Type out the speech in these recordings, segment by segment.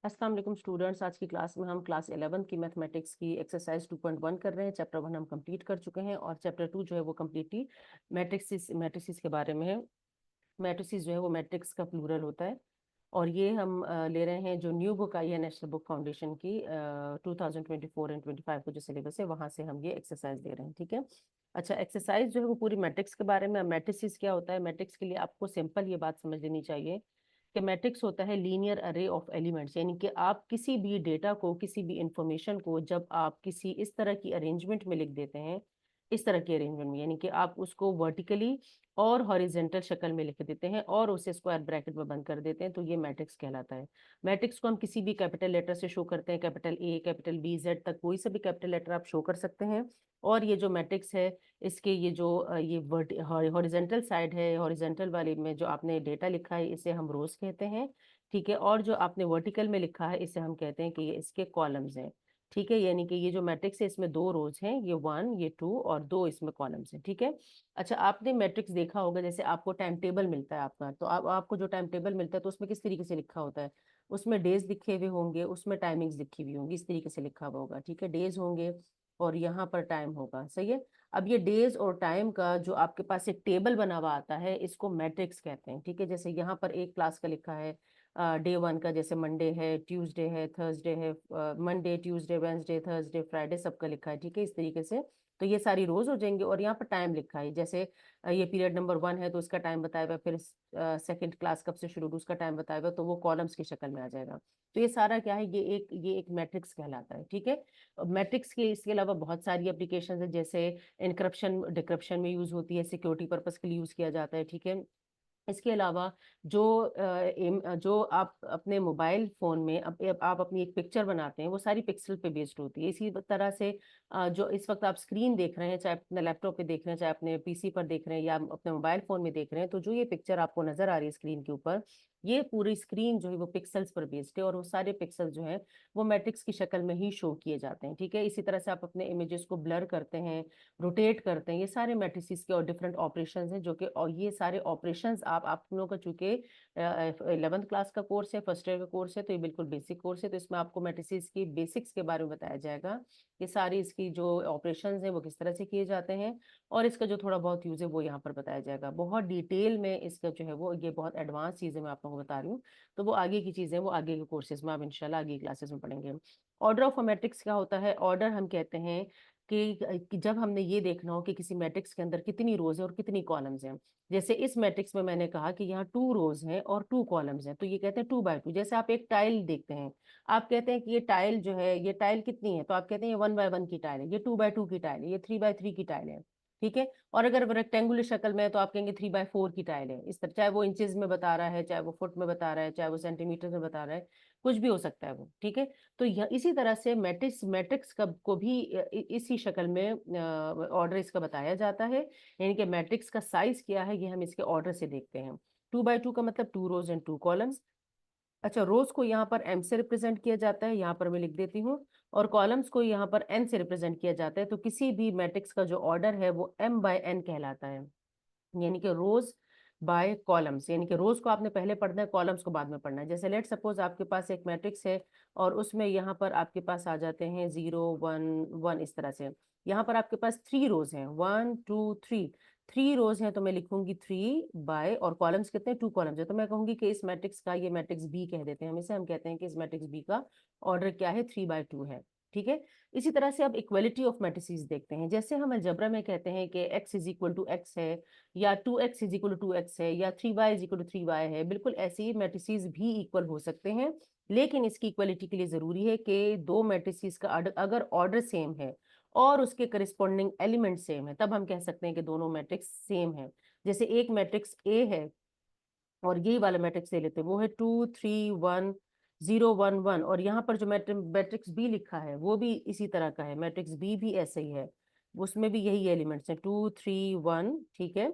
अस्सलाम वालेकुम स्टूडेंट्स। आज की क्लास में हम क्लास 11 की मैथमेटिक्स की एक्सरसाइज 2.1 कर रहे हैं। चैप्टर 1 हम कंप्लीट कर चुके हैं और चैप्टर 2 जो है वो कम्प्लीटली मैट्रिक्स के बारे में है। मैट्रिक्स जो है वो मैट्रिक्स का प्लूरल होता है और ये हम ले रहे हैं जो न्यू बुक आई है नेशनल बुक फाउंडेशन की 2024 एंड 25 को जो सिलेबस है वहां से हम ये एक्सरसाइज दे रहे हैं। ठीक है। अच्छा, एक्सरसाइज जो है वो पूरी मैट्रिक्स के बारे में। मैट्रिक्स क्या होता है? मैट्रिक्स के लिए आपको सिंपल ये बात समझ लेनी चाहिए कि मैट्रिक्स होता है लीनियर अरे ऑफ एलिमेंट्स, यानी कि आप किसी भी डेटा को, किसी भी इंफॉर्मेशन को जब आप किसी इस तरह की अरेंजमेंट में लिख देते हैं, इस तरह के अरेंजमेंट में, यानी कि आप उसको वर्टिकली और हॉरिजेंटल शक्ल में लिख देते हैं और उसे स्क्वायर ब्रैकेट में बंद कर देते हैं, तो ये मैट्रिक्स कहलाता है। मैट्रिक्स को हम किसी भी कैपिटल लेटर से शो करते हैं, capital A, capital B, Z तक कोई सा भी कैपिटल लेटर आप शो कर सकते हैं। और ये जो मैट्रिक्स है, इसके ये जो ये हॉरिजेंटल साइड है, हॉरिजेंटल वाले में जो आपने डेटा लिखा है इसे हम रोज कहते हैं। ठीक है। और जो आपने वर्टिकल में लिखा है इसे हम कहते हैं कि ये इसके कॉलम्स हैं। ठीक है। यानी कि ये जो मैट्रिक्स है इसमें दो रोज हैं, ये 1, ये 2 और दो इसमें कॉलम्स हैं। ठीक है। अच्छा, आपने मैट्रिक्स देखा होगा, जैसे आपको टाइम टेबल मिलता है आपका, तो आपको जो टाइम टेबल मिलता है तो उसमें किस तरीके से लिखा होता है? उसमें डेज लिखे हुए होंगे, उसमें टाइमिंग्स लिखी हुई होंगी, इस तरीके से लिखा हुआ होगा। ठीक है। डेज होंगे और यहाँ पर टाइम होगा। सही है। अब ये डेज और टाइम का जो आपके पास एक टेबल बना हुआ आता है इसको मैट्रिक्स कहते हैं। ठीक है। जैसे यहाँ पर एक क्लास का लिखा है डे 1 का, जैसे मंडे है, ट्यूसडे है, थर्सडे है, Monday, Tuesday, Wednesday, Thursday, Friday सबका लिखा है। ठीक है। इस तरीके से तो ये सारी रोज हो जाएंगे और यहाँ पर टाइम लिखा है, जैसे ये पीरियड नंबर 1 है तो उसका टाइम बताया हुआ, फिर सेकंड क्लास कब से शुरू हुई उसका टाइम बताया हुआ, तो वो कॉलम्स की शक्ल में आ जाएगा। तो ये सारा क्या है, ये एक मैट्रिक्स कहलाता है। ठीक है। मैट्रिक्स के इसके अलावा बहुत सारी एप्लीकेशन है, जैसे इनक्रप्शन डिक्रिप्शन में यूज होती है, सिक्योरिटी पर्पस के लिए यूज किया जाता है। ठीक है। इसके अलावा जो जो आप अपने मोबाइल फोन में आप अपनी एक पिक्चर बनाते हैं वो सारी पिक्सल पे बेस्ड होती है। इसी तरह से जो इस वक्त आप स्क्रीन देख रहे हैं, चाहे अपने लैपटॉप पे देख रहे हैं, चाहे अपने पीसी पर देख रहे हैं या अपने मोबाइल फोन में देख रहे हैं, तो जो ये पिक्चर आपको नजर आ रही है स्क्रीन के ऊपर, ये पूरी स्क्रीन जो है वो पिक्सल्स पर बेस्ड है और वो सारे पिक्सल जो है वो मैट्रिक्स की शक्ल में ही शो किए जाते हैं। ठीक है। इसी तरह से आप अपने इमेजेस को ब्लर करते हैं, रोटेट करते हैं, ये सारे मैट्रिसेस के और डिफरेंट ऑपरेशंस हैं जो कि, और ये सारे ऑपरेशंस आप लोगों का चूंकि 11th क्लास का कोर्स है, फर्स्ट ईयर का कोर्स है, तो ये बिल्कुल बेसिक कोर्स है, तो इसमें आपको मैट्रिसेस की बेसिक्स के बारे में बताया जाएगा। ये सारी इसकी जो ऑपरेशंस हैं वो किस तरह से किए जाते हैं और इसका जो थोड़ा बहुत यूज है वो यहाँ पर बताया जाएगा। बहुत डिटेल में इसका जो है वो, ये बहुत एडवांस चीज़ें मैं आप लोगों को बता रही हूँ, तो वो आगे की चीज़ें वो आगे के कोर्सेज में आप इंशाल्लाह आगे क्लासेस में पढ़ेंगे। ऑर्डर ऑफ अ मैट्रिक्स क्या होता है? ऑर्डर हम कहते हैं कि जब हमने ये देखना हो कि किसी मैट्रिक्स के अंदर कितनी रोज है और कितनी कॉलम्स हैं। जैसे इस मैट्रिक्स में मैंने कहा कि यहाँ 2 रोज हैं और 2 कॉलम्स हैं, तो ये कहते हैं 2 बाय 2। जैसे आप एक टाइल देखते हैं, आप कहते हैं कि ये टाइल जो है, ये टाइल कितनी है, तो आप कहते हैं ये 1 बाय 1 की टाइल है, ये 2 बाय 2 की टाइल है, ये 3 बाय 3 की टाइल है। ठीक है। और अगर वो रेक्टेंगुलर शक्ल में है तो आप कहेंगे 3 बाय 4 की टाइल है। इस तरह, चाहे वो इंचेस में बता रहा है, चाहे वो फुट में बता रहा है, चाहे वो सेंटीमीटर में बता रहा है, कुछ भी हो सकता है वो। ठीक है। तो यह इसी तरह से मैट्रिक्स मैट्रिक्स को भी इसी शक्ल में ऑर्डर इसका बताया जाता है। यानी कि मैट्रिक्स का साइज क्या है ये हम इसके ऑर्डर से देखते हैं। 2 बाय 2 का मतलब 2 रोज एंड 2 कॉलम्स। अच्छा, रोज को यहाँ पर एम से रिप्रेजेंट किया जाता है, यहाँ पर मैं लिख देती हूँ, और कॉलम्स को यहाँ पर एन से रिप्रेजेंट किया जाता है। तो किसी भी मैट्रिक्स का जो ऑर्डर है वो M/N कहलाता है, यानी कि रोज बाय कॉलम्स, यानी कि रोज को आपने पहले पढ़ना है, कॉलम्स को बाद में पढ़ना है। जैसे लेट सपोज आपके पास एक मैट्रिक्स है और उसमें यहाँ पर आपके पास आ जाते हैं 0 1 1 इस तरह से। यहाँ पर आपके पास 3 रोज हैं, 1 2 3, 3 रोज हैं, तो मैं लिखूंगी 3 बाय, और कॉलम्स कितने, 2 कॉलम्स है, तो मैं कहूंगी कि इस मैट्रिक्स का, ये मैट्रिक्स बी कह देते हैं हम इसे, हम कहते हैं कि इस मैट्रिक्स बी का ऑर्डर क्या है, 3 बाय 2 है। ठीक है। इसी तरह से अब इक्वलिटी ऑफ मैट्रिसेस देखते हैं। जैसे हम अलजेब्रा में कहते हैं कि x is equal to x है, या 2x is equal to 2x है, या 3y is equal to 3y है, बिल्कुल ऐसे ही मैट्रिसेस भी इक्वल हो सकते हैं। लेकिन इसकी इक्वलिटी के लिए जरूरी है कि दो मैट्रिसेस का अगर ऑर्डर सेम है और उसके करस्पॉन्डिंग एलिमेंट सेम है, तब हम कह सकते हैं कि दोनों मैट्रिक्स सेम है। जैसे एक मैट्रिक्स ए है और यही वाला मैट्रिक्स ले लेते हैं, वो है 2 3 1 0 1 1, और यहाँ पर जो मैट्रिक्स बी लिखा है वो भी इसी तरह का है, मैट्रिक्स बी भी ऐसे ही है, उसमें भी यही एलिमेंट्स हैं 2 3 1। ठीक है।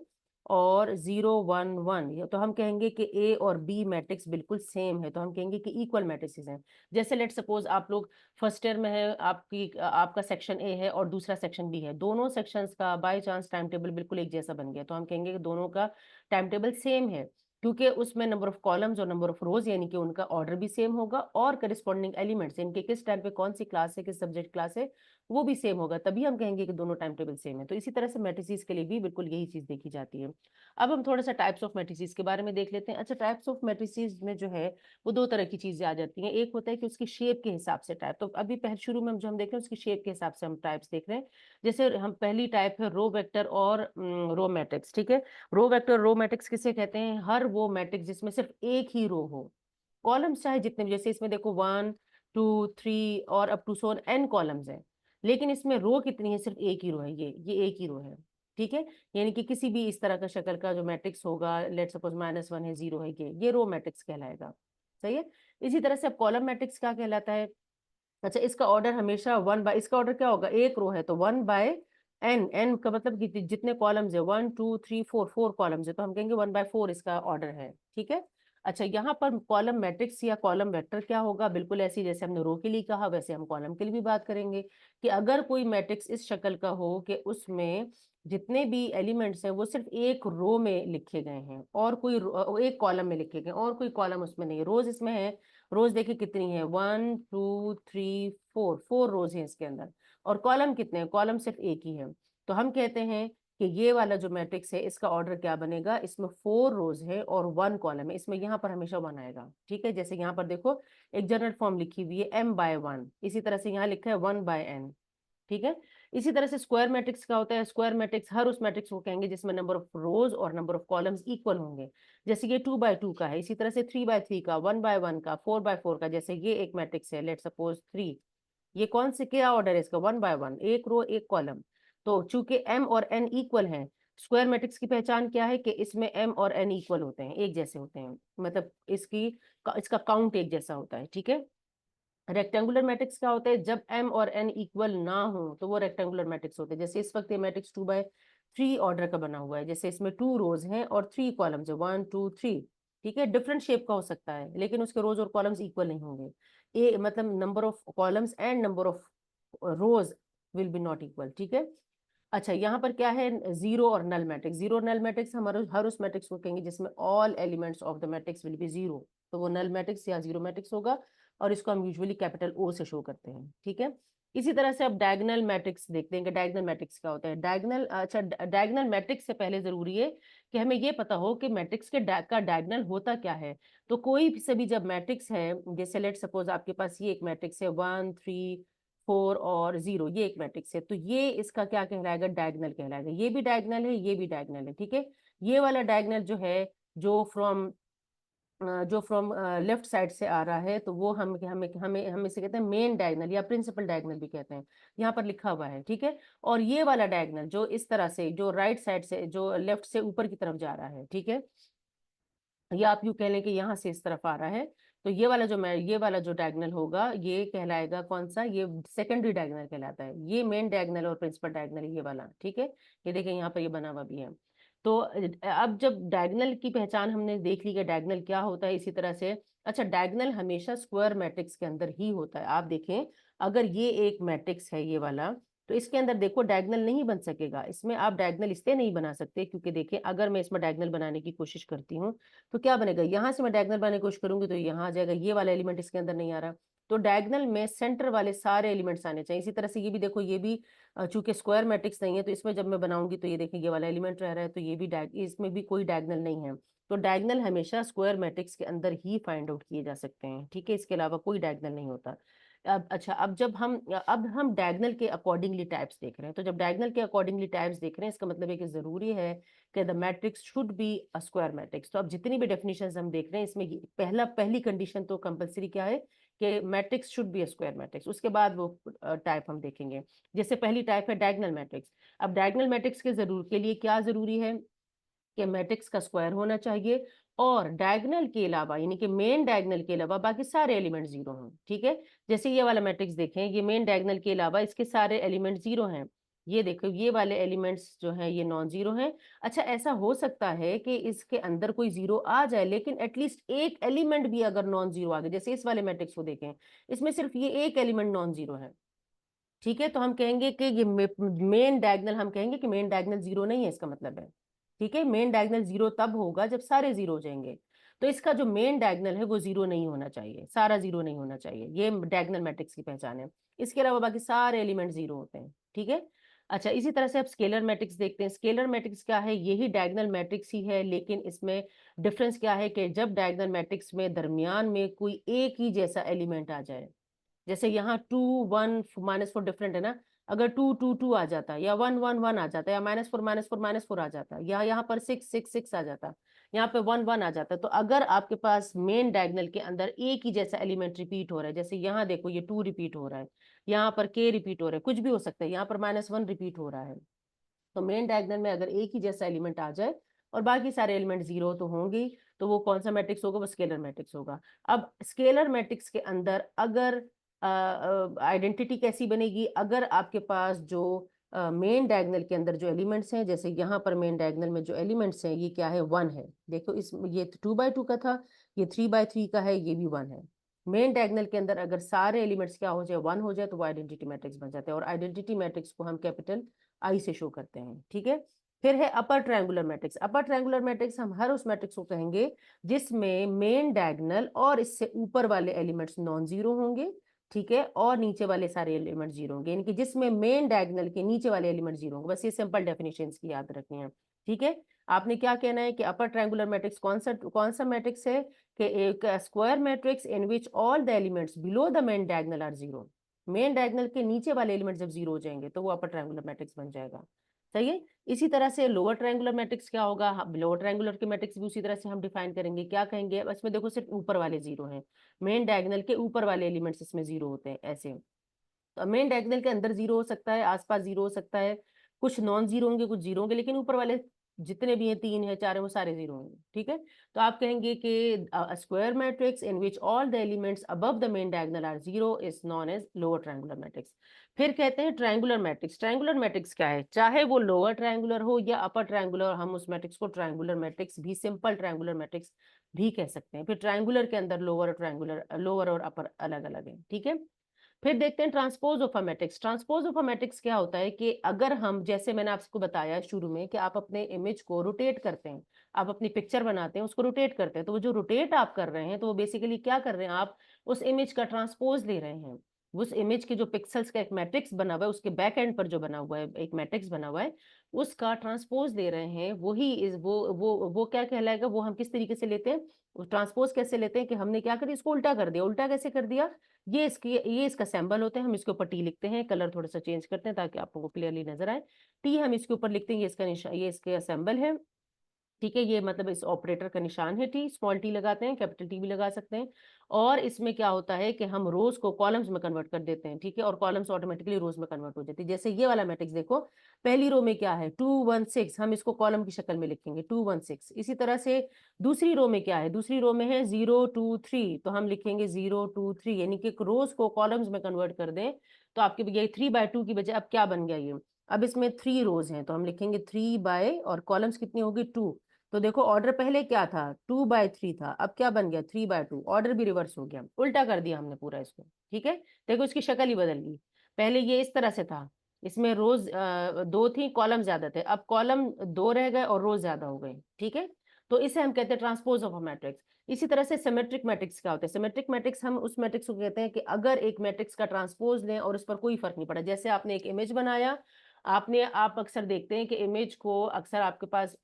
और 0 1 1, तो हम कहेंगे कि ए और बी मैट्रिक्स बिल्कुल सेम है, तो हम कहेंगे कि इक्वल मैट्रिक्स हैं। जैसे लेट सपोज आप लोग फर्स्ट ईयर में है, आपका सेक्शन ए है और दूसरा सेक्शन बी है, दोनों सेक्शंस का बाय चांस टाइम टेबल बिल्कुल एक जैसा बन गया, तो हम कहेंगे कि दोनों का टाइम टेबल सेम है। क्योंकि उसमें नंबर ऑफ कॉलम्स और नंबर ऑफ रोज यानी कि उनका ऑर्डर भी सेम होगा, और करस्पॉन्डिंग एलिमेंट्स इनके किस टाइम पे कौन सी क्लास है, किस सब्जेक्ट क्लास है, वो भी सेम होगा, तभी हम कहेंगे कि दोनों टाइम टेबल सेम है। तो इसी तरह से मैट्रिसेस के लिए भी बिल्कुल यही चीज देखी जाती है। अब हम थोड़ा सा टाइप्स ऑफ मैट्रिसेस के बारे में देख लेते हैं। अच्छा, टाइप्स ऑफ मैट्रिसेस में जो है वो दो तरह की चीजें आ जाती हैं। एक होता है कि उसकी शेप के हिसाब से टाइप, तो अभी पहले शुरू में जो हम देख रहे हैं उसकी शेप के हिसाब से हम टाइप्स देख रहे हैं। जैसे हम पहली टाइप है रो वेक्टर और रो मैट्रिक्स, ठीक है। रो वेक्टर रो मैट्रिक्स किसे कहते हैं? हर वो मैट्रिक्स जिसमें सिर्फ एक ही रो हो, कॉलम्स चाहे जितने भी, जैसे इसमें देखो 1 2 3 और up to so n columns हैं, लेकिन इसमें रो कितनी है? सिर्फ एक ही रो है, ये एक ही रो है, ठीक है। यानी कि किसी भी इस तरह का शक्ल का जो मैट्रिक्स होगा, लेट सपोज -1 है, 0 है, ये रो मैट्रिक्स कहलाएगा, सही है। इसी तरह से अब कॉलम मैट्रिक्स क्या कहलाता है? अच्छा, इसका ऑर्डर हमेशा इसका ऑर्डर क्या होगा? एक रो है तो 1/n, n का मतलब जितने कॉलम्स है, 1 2 3 4, 4 कॉलम्स है, तो हम कहेंगे 1/4 इसका ऑर्डर है, ठीक है। अच्छा, यहाँ पर कॉलम मैट्रिक्स या कॉलम वेक्टर क्या होगा? बिल्कुल ऐसी जैसे हमने रो के लिए कहा, वैसे हम कॉलम के लिए भी बात करेंगे कि अगर कोई मैट्रिक्स इस शक्ल का हो कि उसमें जितने भी एलिमेंट्स हैं वो सिर्फ एक रो में लिखे गए हैं, और कोई एक कॉलम में लिखे गए, और कोई कॉलम उसमें नहीं, रोज इसमें है। रोज देखिए कितनी है, 1 2 3 4, 4 रोज है इसके अंदर। और कॉलम कितने हैं? कॉलम सिर्फ एक ही है। तो हम कहते हैं कि ये वाला जो मैट्रिक्स है इसका ऑर्डर क्या बनेगा? इसमें 4 रोज है और 1 कॉलम है, इसमें यहाँ पर हमेशा 1 आएगा, ठीक है। जैसे यहाँ पर देखो एक जनरल फॉर्म लिखी हुई है m/1, इसी तरह से यहाँ लिखा है 1/n, ठीक है। इसी तरह से स्क्वायर मैट्रिक्स का होता है। स्क्वायर मैट्रिक्स हर उस मैट्रिक्स को कहेंगे जिसमें नंबर ऑफ रोज और नंबर ऑफ कॉलम्स इक्वल होंगे। जैसे ये 2/2 का है, इसी तरह से 3/3 का, 1/1 का, 4/4 का। जैसे ये एक मैट्रिक्स है, लेट सपोज 3, ये कौन से क्या ऑर्डर है इसका? 1/1, एक रो एक कॉलम। तो चूंकि m और n इक्वल हैं, स्क्वायर मैट्रिक्स की पहचान क्या है? कि इसमें m और n इक्वल होते हैं, एक जैसे होते हैं, मतलब इसका काउंट एक जैसा होता है, ठीक है। रेक्टेंगुलर मैट्रिक्स क्या होता है? जब m और n इक्वल ना हो तो वो रेक्टेंगुलर मैट्रिक्स होते हैं। जैसे इस वक्त ये मैट्रिक्स 2/3 ऑर्डर का बना हुआ है, जैसे इसमें 2 रोज हैं और 3 कॉलम्स है, 1 2 3, ठीक है। डिफरेंट शेप का हो सकता है लेकिन उसके रोज और कॉलम्स इक्वल नहीं होंगे। ए मतलब number of columns and number of rose will be not equal, ठीक है। अच्छा, यहाँ पर क्या है? जीरो और नल मैट्रिक्स। जीरो और नल मैट्रिक्स हमारे हर उस मैट्रिक्स को कहेंगे जिसमें all elements of the matrix will be zero, तो वो नल मैट्रिक्स या जीरो मैट्रिक्स होगा, और इसको हम यूजुअली कैपिटल ओ से शो करते हैं, ठीक है। इसी तरह से अब डायगोनल मैट्रिक्स देखते हैं कि डायगोनल मैट्रिक्स क्या होता है। डायगोनल, अच्छा, डायगोनल मैट्रिक्स से पहले जरूरी है कि हमें ये पता हो कि मैट्रिक्स के का डायगोनल होता क्या है। तो कोई से भी जब मैट्रिक्स है, जैसे लेट सपोज आपके पास ये एक मैट्रिक्स है 1 3 4 और 0, ये एक मैट्रिक्स है, तो ये इसका क्या कहलाएगा? डायगोनल कहलाएगा। ये भी डायगोनल है, ये भी डायगोनल है, ठीक है। ये वाला डायगोनल जो है, जो फ्रॉम लेफ्ट साइड से आ रहा है, तो वो हम हमें हमें हम इसे कहते हैं मेन डायगोनल या प्रिंसिपल डायगोनल भी कहते हैं, यहाँ पर लिखा हुआ है, ठीक है। और ये वाला डायगोनल जो इस तरह से, जो राइट साइड से, जो लेफ्ट से ऊपर की तरफ जा रहा है, ठीक है, या आप यूं कह लें कि यहाँ से इस तरफ आ रहा है, तो ये वाला जो डायगोनल होगा ये कहलाएगा कौन सा? ये सेकेंडरी डायगोनल कहलाता है। ये मेन डायगोनल और प्रिंसिपल डायगोनल ये वाला, ठीक है। ये देखें यहाँ पर ये बना हुआ भी है। तो अब जब डायगोनल की पहचान हमने देख ली कि डायगोनल क्या होता है, इसी तरह से अच्छा, डायगोनल हमेशा स्क्वायर मैट्रिक्स के अंदर ही होता है। आप देखें, अगर ये एक मैट्रिक्स है ये वाला, तो इसके अंदर देखो डायगोनल नहीं बन सकेगा। इसमें आप डायगोनल इसलिए नहीं बना सकते क्योंकि देखिए, अगर मैं इसमें डायगोनल बनाने की कोशिश करती हूँ तो क्या बनेगा? यहाँ से मैं डायगोनल बनाने की कोशिश करूंगी तो यहाँ आ जाएगा, ये वाला एलिमेंट इसके अंदर नहीं आ रहा। तो डायगोनल में सेंटर वाले सारे एलिमेंट्स आने चाहिए। इसी तरह से ये भी देखो, ये भी चूंकि स्क्वायर मैट्रिक्स नहीं है, तो इसमें जब मैं बनाऊंगी तो ये देखिए ये वाला एलिमेंट रह रहा है, तो ये भी इसमें भी कोई डायगोनल नहीं है। तो डायगोनल हमेशा स्क्वायर मैट्रिक्स के अंदर ही फाइंड आउट किए जा सकते हैं, ठीक है। इसके अलावा कोई डायगोनल नहीं होता। अब अच्छा, अब हम डायगोनल के अकॉर्डिंगली टाइप्स देख रहे हैं। तो जब डायगोनल के अकॉर्डिंगली टाइप्स देख रहे हैं, इसका मतलब है कि जरूरी है कि the matrix should be a square matrix. तो अब जितनी भी डेफिनेशंस हम देख रहे हैं, इसमें पहली कंडीशन तो कंपलसरी क्या है? कि matrix should be a square matrix. उसके बाद वो टाइप हम देखेंगे। जैसे पहली टाइप है डायगोनल मैट्रिक्स। अब डायगोनल मैट्रिक्स के लिए क्या जरूरी है? कि मैट्रिक्स का स्क्वायर होना चाहिए, और डायगोनल के अलावा यानी कि मेन डायगोनल के अलावा बाकी सारे एलिमेंट जीरो हों, ठीक है। जैसे ये वाला मैट्रिक्स देखें, ये मेन डायगोनल के अलावा इसके सारे एलिमेंट जीरो हैं। ये देखो, ये वाले एलिमेंट्स जो हैं ये नॉन जीरो हैं। अच्छा, ऐसा हो सकता है कि इसके अंदर कोई जीरो आ जाए, लेकिन एटलीस्ट एक एलिमेंट भी अगर नॉन जीरो आ गए, जैसे इस वाले मैट्रिक्स को देखें, इसमें सिर्फ ये एक एलिमेंट नॉन जीरो है, ठीक है। तो हम कहेंगे कि ये मेन डायगोनल, हम कहेंगे कि मेन डायगोनल जीरो नहीं है, इसका मतलब है, ठीक है, मेन डायगोनल जीरो तब होगा जब सारे जीरो हो जाएंगे। तो इसका जो मेन डायगोनल है वो जीरो नहीं होना चाहिए, सारा जीरो नहीं होना चाहिए, ये डायगोनल मैट्रिक्स की पहचान है। इसके अलावा बाकी सारे एलिमेंट जीरो होते हैं। ठीक है, अच्छा इसी तरह से आप स्केलर मैट्रिक्स देखते हैं। स्केलर मैट्रिक्स क्या है, यही डायगोनल मैट्रिक्स ही है, लेकिन इसमें डिफरेंस क्या है कि जब डायगोनल मैट्रिक्स में दरमियान में कोई एक ही जैसा एलिमेंट आ जाए, जैसे यहाँ 2 1 -4 डिफरेंट है ना, अगर 2 2 2 आ जाता, या 1 1 1 आ जाता, या -4 -4 -4 आ जाता, या यहाँ पर 6 6 6 आ जाता, यहाँ पे 1 1 आ जाता, तो अगर आपके पास मेन डायगोनल के अंदर एक ही जैसा एलिमेंट रिपीट हो रहा है, जैसे यहाँ देखो ये 2 रिपीट हो रहा है, यहाँ पर k रिपीट हो रहा है, कुछ भी हो सकता है, यहाँ पर -1 रिपीट हो रहा है, तो मेन डायगोनल में अगर एक ही जैसा एलिमेंट आ जाए और बाकी सारे एलिमेंट जीरो तो होंगे ही, तो वो कौन सा मैट्रिक्स होगा, वो स्केलर मैट्रिक्स होगा। अब स्केलर मैट्रिक्स के अंदर अगर आइडेंटिटी कैसी बनेगी, अगर आपके पास जो मेन डायगोनल के अंदर जो एलिमेंट्स हैं, जैसे यहाँ पर मेन डायगोनल में जो एलिमेंट्स हैं ये क्या है, 1 है, देखो इस ये 2 by 2 का था, ये 3 by 3 का है, ये भी 1 है। मेन डायगोनल के अंदर अगर सारे एलिमेंट्स क्या हो जाए, 1 हो जाए, तो वो आइडेंटिटी मैट्रिक्स बन जाते हैं, और आइडेंटिटी मैट्रिक्स को हम कैपिटल आई से शो करते हैं। ठीक है, फिर है upper triangular matrix. Upper triangular matrix हम हर उस मैट्रिक्स को कहेंगे जिसमें मेन डायगोनल और इससे ऊपर वाले एलिमेंट्स नॉन जीरो होंगे, ठीक है, और नीचे वाले सारे एलिमेंट जीरो होंगे, यानी कि जिसमें मेन डायगोनल के नीचे वाले एलिमेंट जीरो होंगे। बस ये सिंपल डेफिनेशन की याद रखनी है। ठीक है, आपने क्या कहना है कि अपर ट्रायंगुलर मैट्रिक्स कौन सा मैट्रिक्स है, कि एक square matrix in which all the elements below the main diagonal are zero. Main diagonal के नीचे वाले एलिमेंट जब जीरो हो जाएंगे तो वो अपर ट्रायंगुलर मैट्रिक्स बन जाएगा। सही है, इसी तरह से लोअर ट्रायंगुलर मैट्रिक्स क्या होगा, लोअर ट्रायंगुलर के मैट्रिक्स भी उसी तरह से हम डिफाइन करेंगे। क्या कहेंगे, इसमें देखो सिर्फ ऊपर वाले जीरो हैं, मेन डायगोनल के ऊपर वाले एलिमेंट्स इसमें जीरो होते हैं ऐसे। तो मेन डायगोनल के अंदर जीरो हो सकता है, आसपास जीरो हो सकता है, कुछ नॉन जीरो होंगे, कुछ जीरो होंगे, लेकिन ऊपर वाले जितने भी हैं, 3 है 4 है, वो सारे जीरो होंगे। ठीक है, तो आप कहेंगे कि square matrix in which all the elements above the main diagonal are zero is known as lower triangular matrix. फिर कहते हैं ट्रायंगुलर मैट्रिक्स। ट्रायंगुलर मैट्रिक्स क्या है, चाहे वो लोअर ट्रायंगुलर हो या अपर ट्रायंगुलर, हम उस मैट्रिक्स को ट्रायंगुलर मैट्रिक्स भी, सिंपल ट्रायंगुलर मैट्रिक्स भी कह सकते हैं। फिर ट्रायंगुलर के अंदर लोअर ट्रायंगुलर, लोअर और अपर अलग अलग है। ठीक है, फिर देखते हैं transpose of a matrix. Transpose of a matrix क्या होता है कि अगर हम, जैसे मैंने आपको बताया शुरू में कि आप अपने इमेज को रोटेट करते हैं, आप अपनी पिक्चर बनाते हैं उसको रोटेट करते हैं, तो वो जो रोटेट आप कर रहे हैं तो वो बेसिकली क्या कर रहे हैं, आप उस इमेज का ट्रांसपोज ले रहे हैं। उस इमेज के जो पिक्सल्स का एक मैट्रिक्स बना हुआ है, उसके बैक एंड पर जो बना हुआ है एक मैट्रिक्स बना हुआ है, उसका ट्रांसपोज ले रहे हैं। वही इज वो क्या कहलाएगा, वो हम किस तरीके से लेते हैं, ट्रांसपोज कैसे लेते हैं कि हमने क्या कर दिया, इसको उल्टा कर दिया। उल्टा कैसे कर दिया, ये इसका सिंबल होते हैं, हम इसके ऊपर टी लिखते हैं, कलर थोड़ा सा चेंज करते हैं ताकि आपको क्लियरली नजर आए। टी हम इसके ऊपर लिखते हैं, ये इसका निशान, ये इसके सिंबल है। ठीक है, ये मतलब इस ऑपरेटर का निशान है टी, स्मॉल टी लगाते हैं, कैपिटल टी भी लगा सकते हैं। और इसमें क्या होता है कि हम रोज को कॉलम्स में कन्वर्ट कर देते हैं। ठीक है, और कॉलम्स ऑटोमेटिकली रोज में कन्वर्ट हो जाती है। जैसे ये वाला मैट्रिक्स देखो, पहली रो में क्या है 2 1 6, हम इसको कॉलम की शक्ल में लिखेंगे 2 1 6। इसी तरह से दूसरी रो में क्या है, दूसरी रो में है 0 2 3, तो हम लिखेंगे 0 2 3, यानी कि रोज को कॉलम्स में कन्वर्ट कर दें तो आपके ये 3/2 की बजाय अब क्या बन गया ये, अब इसमें 3 रोज हैं तो हम लिखेंगे 3 बाय, और कॉलम्स कितनी होगी 2। तो देखो ऑर्डर पहले क्या था 2/3 था, अब क्या बन गया 3/2, ऑर्डर भी रिवर्स हो गया, उल्टा कर दिया हमने पूरा इसको। ठीक है, देखो इसकी शक्ल ही बदल गई, पहले ये इस तरह से था, इसमें रोज 2 थी, कॉलम ज्यादा थे, अब कॉलम 2 रह गए और रोज ज्यादा हो गए। ठीक है, तो इसे हम कहते हैं ट्रांसपोज ऑफ अ मैट्रिक्स। इसी तरह से सिमेट्रिक मैट्रिक्स क्या होता है, सिमेट्रिक मैट्रिक्स हम उस मैट्रिक्स को कहते हैं कि अगर एक मैट्रिक्स का ट्रांसपोज लें और उस पर कोई फर्क नहीं पड़ा, जैसे आपने एक इमेज बनाया, आप अक्सर देखते हैं कि इमेज को अक्सर आपके पास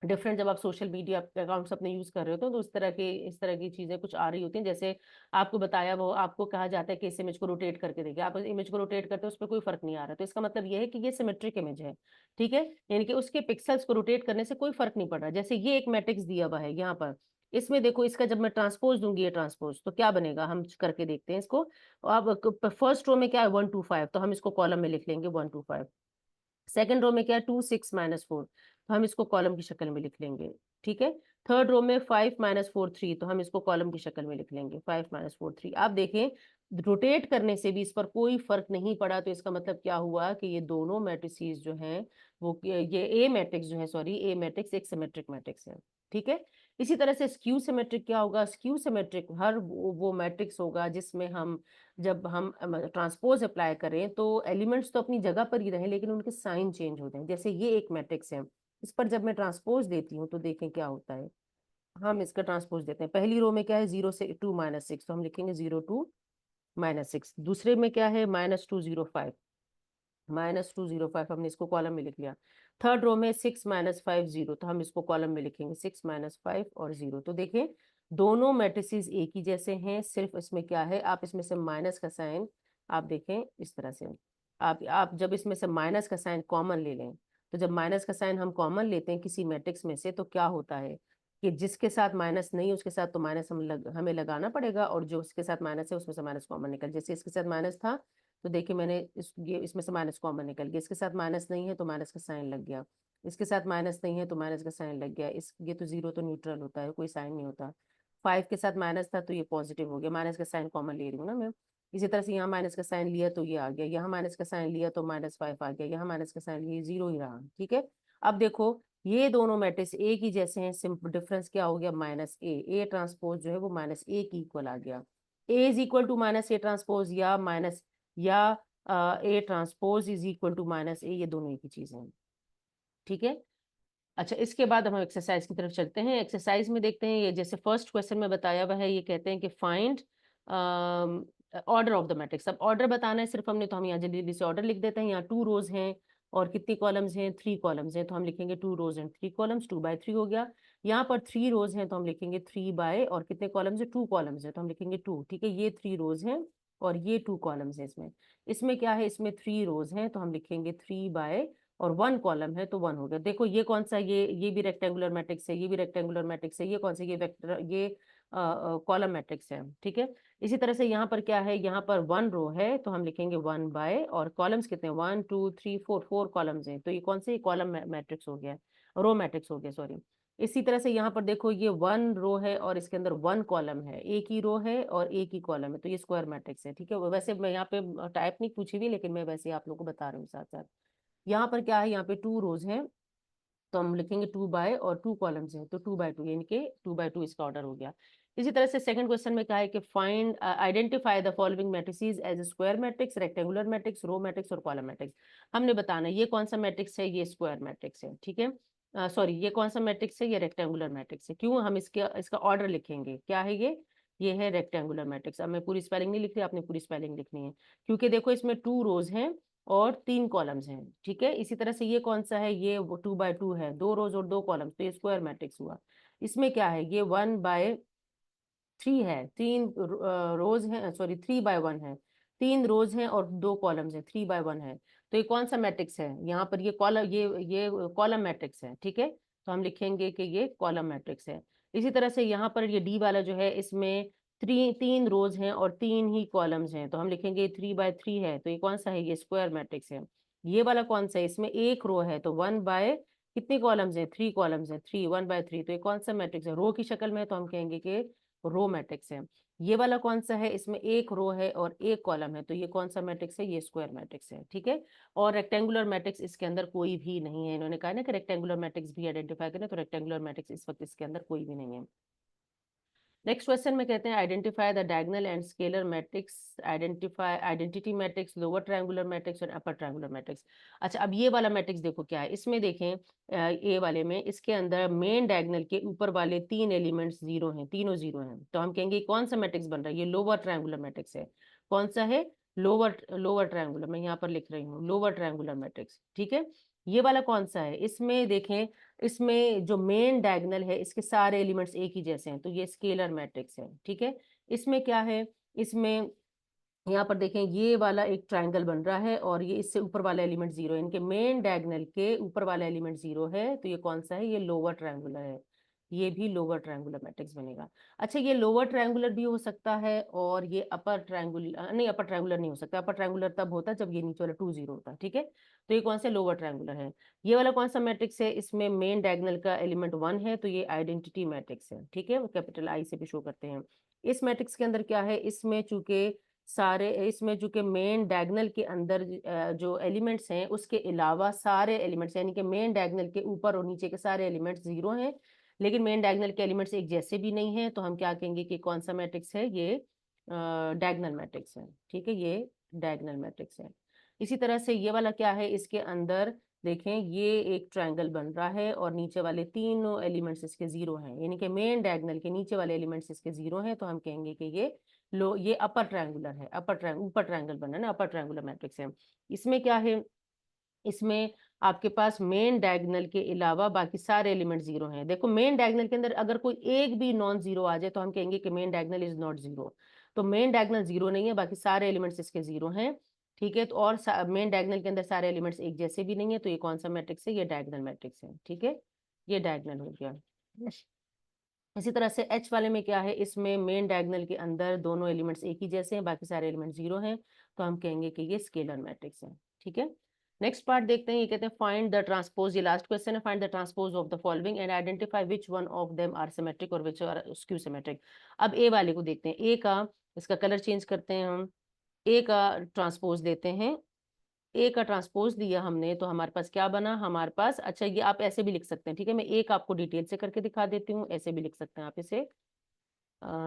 डिफरेंट, जब आप सोशल मीडिया अकाउंट्स अपने यूज कर रहे होते हो तो इस तरह की चीजें कुछ आ रही होती हैं, जैसे आपको बताया, वो आपको कहा जाता है कि इस इमेज को रोटेट करके देखिए, आप इमेज को रोटेट करते हो उस पर कोई फर्क नहीं आ रहा, तो इसका मतलब ये है कि ये सिमेट्रिक इमेज है। ठीक है, यानी कि उसके पिक्सल्स को रोटेट करने से कोई फर्क नहीं पड़ रहा। जैसे ये एक मैट्रिक्स दिया हुआ है यहाँ पर, इसमें देखो इसका जब मैं ट्रांसपोज दूंगी, ये ट्रांसपोज तो क्या बनेगा, हम करके देखते हैं इसको। अब फर्स्ट रो में क्या है 1 2 5, तो हम इसको कॉलम में लिख लेंगे 1 2 5। सेकंड रो में क्या है 2 6 -4, तो हम इसको कॉलम की शक्ल में लिख लेंगे। ठीक है, थर्ड रो में 5 -4 3, तो हम इसको कॉलम की शक्ल में लिख लेंगे 5 -4 3। आप देखें रोटेट करने से भी इस पर कोई फर्क नहीं पड़ा, तो इसका मतलब क्या हुआ कि ये दोनों मैट्रिसेस जो हैं वो, ये ए मैट्रिक्स जो है, सॉरी ए मैट्रिक्स एक सिमेट्रिक मैट्रिक्स है। ठीक है, इसी तरह से स्क्यू सिमेट्रिक क्या होगा, स्क्यू सिमेट्रिक हर वो मैट्रिक्स होगा जिसमें हम, जब हम ट्रांसपोज अप्लाई करें तो एलिमेंट्स तो अपनी जगह पर ही रहे लेकिन उनके साइन चेंज होते हैं। जैसे ये एक मैट्रिक्स है, इस पर जब मैं ट्रांसपोज देती हूँ तो देखें क्या होता है। हम इसका ट्रांसपोज देते हैं, पहली रो में क्या है 0 से 2 -6, तो हम लिखेंगे 0 2 -6। दूसरे में क्या है -2 0 5, -2 0 5 हमने इसको कॉलम में लिख लिया। थर्ड रो में 6 -5 0, तो हम इसको कॉलम में लिखेंगे 6 -5 और 0। तो देखें दोनों मैट्रिसेस एक ही जैसे हैं, सिर्फ इसमें क्या है, आप इसमें से माइनस का साइन आप देखें इस तरह से, आप जब इसमें से माइनस का साइन कॉमन ले लें, तो जब माइनस का साइन हम कॉमन लेते हैं किसी मैट्रिक्स में से, तो क्या होता है कि जिसके साथ माइनस नहीं उसके साथ तो माइनस हमें लगाना पड़ेगा, और जो उसके साथ माइनस है उसमें से माइनस कॉमन निकल, जैसे इसके साथ माइनस था तो देखिए मैंने ये इसमें से माइनस कॉमन निकल गया, इसके साथ माइनस नहीं है तो माइनस का साइन लग गया, इसके साथ माइनस नहीं है तो माइनस का साइन लग गया, इस ये तो जीरो तो न्यूट्रल होता है, कोई साइन नहीं होता। 5 के साथ माइनस था तो ये पॉजिटिव हो गया, माइनस का साइन कॉमन ले रही हूँ ना मैं। इसी तरह से यहाँ माइनस का साइन लिया तो ये आ गया, यहाँ माइनस का साइन लिया तो -5 आ गया, यहाँ माइनस का साइन लिया 0 ही रहा। ठीक है, अब देखो ये दोनों मैट्रिक्स एक ही जैसे हैं, सिंपल डिफरेंस क्या हो गया, -a ट्रांसपोज जो है वो -a की इक्वल आ गया। a is equal to -a transpose या माइनस या a transpose is equal to -a, ये दोनों एक ही चीजें हैं। ठीक है, अच्छा इसके बाद हम एक्सरसाइज की तरफ चलते हैं। एक्सरसाइज में देखते हैं, ये जैसे फर्स्ट क्वेश्चन में बताया हुआ है, ये कहते हैं कि find order of the matrix. अब ऑर्डर बताना है सिर्फ हमने, तो हम यहाँ जल्दी जल्दी से ऑर्डर लिख देते हैं। यहाँ 2 रोज हैं और कितनी कॉलम्स हैं, 3 कॉलम्स हैं, तो हम लिखेंगे 2 रोज एंड 3 कॉलम्स, 2/3 हो गया। यहाँ पर 3 रोज हैं तो हम लिखेंगे 3 बाय, और कितने कॉलम्स है 2 कॉलम्स है तो हम लिखेंगे 2। ठीक है, ये 3 रोज हैं और ये 2 कॉलम्स है। इसमें इसमें क्या है, इसमें 3 रोज हैं तो हम लिखेंगे 3 बाय, और 1 कॉलम है तो 1 हो गया। देखो ये कौन सा, ये भी रेक्टेंगुलर मैट्रिक्स है, ये भी रेक्टेंगुलर मैट्रिक्स है, ये कौन सा, ये वेक्टर, ये कॉलम मैट्रिक्स है। ठीक है, इसी तरह से यहाँ पर क्या है, यहाँ पर 1 रो है तो हम लिखेंगे 1 बाय, और कॉलम्स कितने हैं 1 2 3 4, 4 कॉलम्स हैं, तो ये कौन से कॉलम मैट्रिक्स हो गया, रो मैट्रिक्स हो गया, सॉरी। इसी तरह से यहाँ पर देखो ये 1 रो है और इसके अंदर 1 कॉलम है, एक ही रो है और एक ही कॉलम है, तो ये स्क्वायर मैट्रिक्स है। ठीक है, वैसे मैं यहाँ पे टाइप नहीं पूछी हुई, लेकिन मैं वैसे आप लोगों को बता रही हूँ साथ साथ। यहाँ पर क्या है, यहाँ पे 2 रोज हैं तो हम लिखेंगे 2 बाय, और 2 कॉलम्स हैं तो 2/2, यानी कि 2/2 इसका ऑर्डर हो गया। इसी तरह से सेकंड क्वेश्चन में क्या है कि find identify the following matrices as square matrix, rectangular matrix, row matrix और कॉलम मैट्रिक्स। हमने बताना है ये कौन सा मैट्रिक्स है, ये स्क्वायर मैट्रिक्स है। ठीक है, सॉरी ये कौन सा मैट्रिक्स है, ये रेक्टेंगुलर मैट्रिक्स है। क्यों, हम इसका ऑर्डर लिखेंगे, क्या है ये है रेक्टेंगुलर मैट्रिक्स। अब मैं पूरी स्पेलिंग नहीं लिख रही, आपने पूरी स्पेलिंग लिखनी है, क्योंकि देखो इसमें 2 रोज हैं और 3 कॉलम्स हैं। ठीक है, इसी तरह से ये कौन सा है, ये 2/2 है, 2 रोज और 2 कॉलम्स, तो ये स्क्वायर मैट्रिक्स हुआ। इसमें क्या है, ये 1/3 है, 3 रोज हैं, सॉरी 3/1 है, 3 रोज हैं और 2 कॉलम्स हैं, 3/1 है, तो ये कौन सा मैट्रिक्स है, यहाँ पर ये कॉलम, ये कॉलम मैट्रिक्स है। ठीक है, तो हम लिखेंगे कि ये कॉलम मैट्रिक्स है। इसी तरह से यहाँ पर ये डी वाला जो है, इसमें 3 रोज हैं और 3 ही कॉलम्स हैं, तो हम लिखेंगे 3/3 है, तो ये कौन सा है, ये स्क्वायर मैट्रिक्स है। ये वाला कौन सा है, इसमें एक रो है तो 1 बाय, कितनी कॉलम्स हैं 3 कॉलम्स हैं, 3 1/3, तो ये कौन सा मैट्रिक्स है, रो की शक्ल में है, तो हम कहेंगे कि रो मैट्रिक्स है। ये वाला कौन सा है, इसमें एक रो है और एक कॉलम है, तो ये कौन सा मैट्रिक्स है, ये स्क्वायर मैट्रिक्स है। ठीक है, और रेक्टेंगुलर मैट्रिक्स इसके अंदर कोई भी नहीं है। इन्होंने कहा ना कि रेक्टेंगुलर मैट्रिक्स भी आइडेंटिफाई करें, तो रेक्टेंगुलर मैट्रिक्स इस वक्त इसके अंदर कोई भी नहीं है। नेक्स्ट क्वेश्चन में कहते हैं identify the diagonal and scalar matrix, identify identity matrix, lower triangular matrix और अपर ट्रायंगुलर मैट्रिक्स। अच्छा, अब ये वाला मैट्रिक्स देखो क्या है, इसमें देखें ए वाले में, इसके अंदर मेन डायगोनल के ऊपर वाले 3 एलिमेंट्स 0 हैं, तीनों 0 हैं, तो हम कहेंगे कौन सा मैट्रिक्स बन रहा है, ये लोअर ट्रायंगुलर मैट्रिक्स है। कौन सा है, लोअर लोअर ट्रायंगुलर, मैं यहाँ पर लिख रही हूँ लोअर ट्रायंगुलर मैट्रिक्स। ठीक है, ये वाला कौन सा है, इसमें देखें, इसमें जो मेन डायगोनल है इसके सारे एलिमेंट्स एक ही जैसे हैं, तो ये स्केलर मैट्रिक्स है। ठीक है, इसमें क्या है, इसमें यहाँ पर देखें ये वाला एक ट्रायंगल बन रहा है और ये इससे ऊपर वाला एलिमेंट 0 है, इनके मेन डायगोनल के ऊपर वाला एलिमेंट 0 है, तो ये कौन सा है, ये लोअर ट्रायंगुलर है, ये भी लोअर ट्रायंगुलर मैट्रिक्स बनेगा। अच्छा, ये लोअर ट्रायंगुलर भी हो सकता है और ये अपर ट्रायंगुलर नहीं, अपर ट्रायंगुलर नहीं हो सकता, अपर ट्रायंगुलर तब होता है जब ये नीचे वाला 2 0 होता है। ठीक है, तो ये कौन सा लोअर ट्रायंगुलर है। ये वाला कौन सा मैट्रिक्स है, इसमें मेन डायगोनल का एलिमेंट 1 है, तो ये आइडेंटिटी मैट्रिक्स है। ठीक है, वो कैपिटल आई से भी शो करते हैं। इस मैट्रिक्स के अंदर क्या है, इसमें चूंकि मेन डायगोनल के अंदर जो एलिमेंट्स हैं उसके अलावा सारे एलिमेंट्स, यानी कि मेन डायगोनल के ऊपर और नीचे के सारे एलिमेंट्स 0 हैं, लेकिन मेन डायगोनल के एलिमेंट्स एक जैसे भी नहीं है, तो हम क्या कहेंगे कि कौन सा मैट्रिक्स है, ये डायगोनल मैट्रिक्स है। ठीक है, ये डायगोनल मैट्रिक्स है। इसी तरह से ये वाला क्या है, इसके अंदर देखें ये एक ट्रायंगल बन रहा है और नीचे वाले तीनों एलिमेंट्स इसके जीरो हैं, यानी कि मेन डायगोनल के नीचे वाले एलिमेंट्स इसके जीरो हैं, तो हम कहेंगे कि ये अपर ट्रायंगुलर है, ऊपर ट्रायंगल बना है ना, अपर ट्रायंगुलर मैट्रिक्स है। इसमें क्या है, इसमें आपके पास मेन डायगोनल के अलावा बाकी सारे एलिमेंट जीरो हैं। देखो मेन डायगोनल के अंदर अगर कोई एक भी नॉन जीरो आ जाए तो हम कहेंगे कि main diagonal is not zero. तो मेन डायगोनल जीरो नहीं है, बाकी सारे एलिमेंट्स इसके जीरो हैं, ठीक है। तो और मेन डायगोनल के अंदर सारे एलिमेंट्स एक जैसे भी नहीं है, तो ये कौन सा मैट्रिक्स है, ये डायगोनल मैट्रिक्स है, ठीक है, ये डायगोनल हो गया। इसी तरह से एच वाले में क्या है, इसमें मेन डायगोनल के अंदर दोनों एलिमेंट्स एक ही जैसे हैं, बाकी सारे एलिमेंट जीरो हैं, तो हम कहेंगे कि ये स्केलर मैट्रिक्स है, ठीक है। नेक्स्ट पार्ट देखते हैं, ये कहते हैं फाइंड द ट्रांसपोज, ये लास्ट क्वेश्चन है, find the transpose of the following and identify which one of them are symmetric और विच आर स्क्यू सिमेट्रिक। अब ए वाले को देखते हैं, ए का इसका कलर चेंज करते हैं हम, ए का ट्रांसपोज देते हैं, ए का ट्रांसपोज दिया हमने तो हमारे पास क्या बना, हमारे पास, अच्छा ये आप ऐसे भी लिख सकते हैं, ठीक है, मैं एक आपको डिटेल से करके दिखा देती हूँ, ऐसे भी लिख सकते हैं आप इसे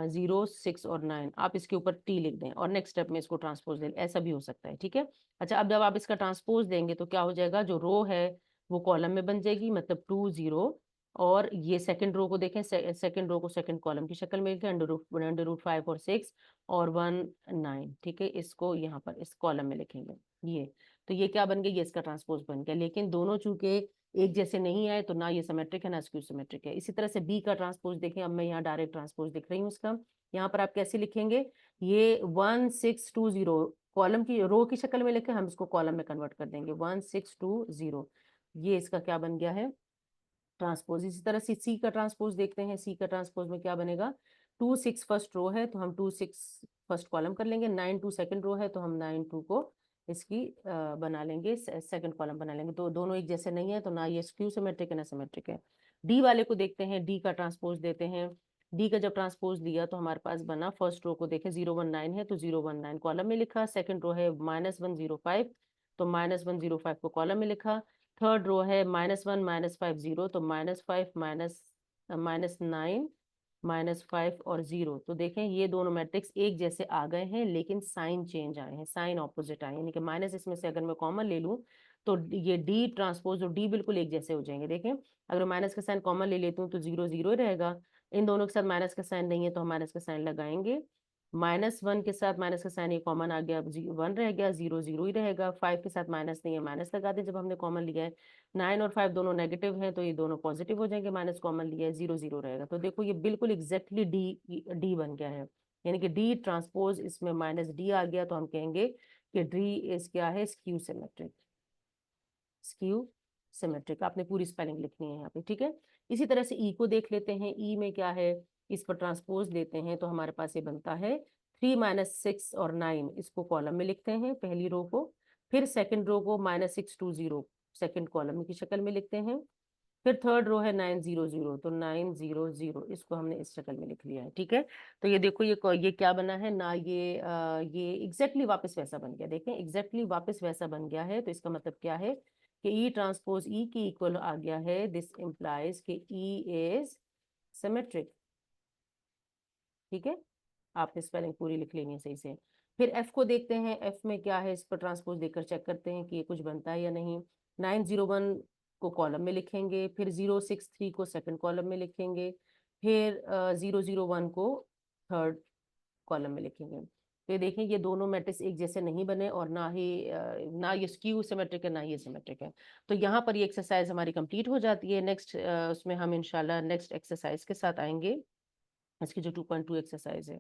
0, 6 और 9, आप इसके ऊपर टी लिख दें और नेक्स्ट स्टेप में इसको ट्रांसपोज दें, ऐसा भी हो सकता है, ठीक है। अच्छा अब जब आप इसका ट्रांसपोज देंगे तो क्या हो जाएगा, जो रो है वो कॉलम में बन जाएगी, मतलब 2 0, और ये सेकंड रो को देखें, सेकंड रो को सेकंड कॉलम की शक्ल में लिखें, अंडर रूट 5 और 6 और 1 9, ठीक है, इसको यहाँ पर इस कॉलम में लिखेंगे ये, तो ये क्या बन गया, ये इसका ट्रांसपोज बन गया। लेकिन दोनों चूंकि एक जैसे नहीं आए तो ना ये सिमेट्रिक है ना स्क्यू सिमेट्रिक है। इसी तरह से बी का ट्रांसपोज देखें, अब मैं यहाँ डायरेक्ट ट्रांसपोज दिख रही हूँ इसका, यहाँ पर आप कैसे लिखेंगे, ये 1 6 2 0 कॉलम की रो की शक्ल में लिखे, हम इसको कॉलम में कन्वर्ट कर देंगे, 1 6 2 0, ये इसका क्या बन गया है, ट्रांसपोज। इसी तरह से सी का ट्रांसपोज देखते हैं, सी का ट्रांसपोज में क्या बनेगा, 2 6 फर्स्ट रो है तो हम 2 6 फर्स्ट कॉलम कर लेंगे, 9 2 सेकंड रो है तो हम 9 2 को इसकी बना लेंगे, सेकंड कॉलम बना लेंगे। तो दोनों एक जैसे नहीं है तो ना ये स्क्यू सिमेट्रिक है ना सिमेट्रिक है। डी वाले को देखते हैं, डी का ट्रांसपोज देते हैं, डी का जब ट्रांसपोज दिया तो हमारे पास बना, फर्स्ट रो को देखें 0 1 9 है तो 0 1 9 कॉलम में लिखा, सेकंड रो है -1 0 5 तो -1 0 5 को कॉलम में लिखा, थर्ड रो है -1 -5 0 तो -5 -9 -5 और 0, तो देखें ये दोनों मैट्रिक्स एक जैसे आ गए हैं लेकिन साइन चेंज आए हैं, साइन ऑपोजिट आए, यानी कि माइनस इसमें से अगर मैं कॉमन ले लूं तो ये डी ट्रांसपोज और डी बिल्कुल एक जैसे हो जाएंगे। देखें अगर माइनस का साइन कॉमन ले लेती हूँ तो 0 0 ही रहेगा, इन दोनों के साथ माइनस का साइन नहीं है तो हम माइनस का साइन लगाएंगे, -1 के साथ माइनस का साइन ये कॉमन आ गया, 1 रह गया, 0 0 ही रहेगा, 5 के साथ माइनस नहीं है, माइनस लगा दें जब हमने कॉमन लिया है, 9 और 5 दोनों नेगेटिव हैं तो ये दोनों पॉजिटिव हो जाएंगे, माइनस कॉमन लिया है, 0 0 रहेगा। तो देखो ये बिल्कुल एग्जैक्टली डी बन गया है, यानी कि डी ट्रांसपोज इसमें -d आ गया, तो हम कहेंगे कि डी इज क्या है, स्क्यू सिमेट्रिक, स्क्यू सिमेट्रिक। आपने पूरी स्पेलिंग लिखनी है यहाँ पे, ठीक है। इसी तरह से ई को देख लेते हैं, ई में क्या है, इस पर ट्रांसपोज लेते हैं तो हमारे पास ये बनता है 3 6 और 9, इसको कॉलम में लिखते हैं पहली रो को, फिर सेकंड रो को -6 2 0 सेकंड कॉलम की शक्ल में लिखते हैं, फिर थर्ड रो है 9 0 0 तो 9 0 0 इसको हमने इस शक्ल में लिख लिया है, ठीक है। तो ये देखो ये क्या बना है ना, ये एग्जैक्टली वापस वैसा बन गया, देखें एग्जैक्टली वापस वैसा बन गया है, तो इसका मतलब क्या है कि ई ट्रांसपोज ई की इक्वल आ गया है, दिस इम्प्लाइज कि ई इज सिमेट्रिक, ठीक है। आपने स्पेलिंग पूरी लिख लेनी है सही से। फिर एफ को देखते हैं, एफ में क्या है, इस पर ट्रांसपोज देकर चेक करते हैं कि ये कुछ बनता है या नहीं। 9 0 1 को कॉलम में लिखेंगे, फिर 0 6 3 को सेकंड कॉलम में लिखेंगे, फिर 0 0 1 को थर्ड कॉलम में लिखेंगे। तो ये देखें ये दोनों मैट्रिक्स एक जैसे नहीं बने और ना ये स्क्यू सिमेट्रिक है ना ये सिमेट्रिक है। तो यहाँ पर ये एक्सरसाइज हमारी कंप्लीट हो जाती है। नेक्स्ट उसमें हम इंशाल्लाह नेक्स्ट एक्सरसाइज के साथ आएंगे, इसकी जो 2.2 एक्सरसाइज है।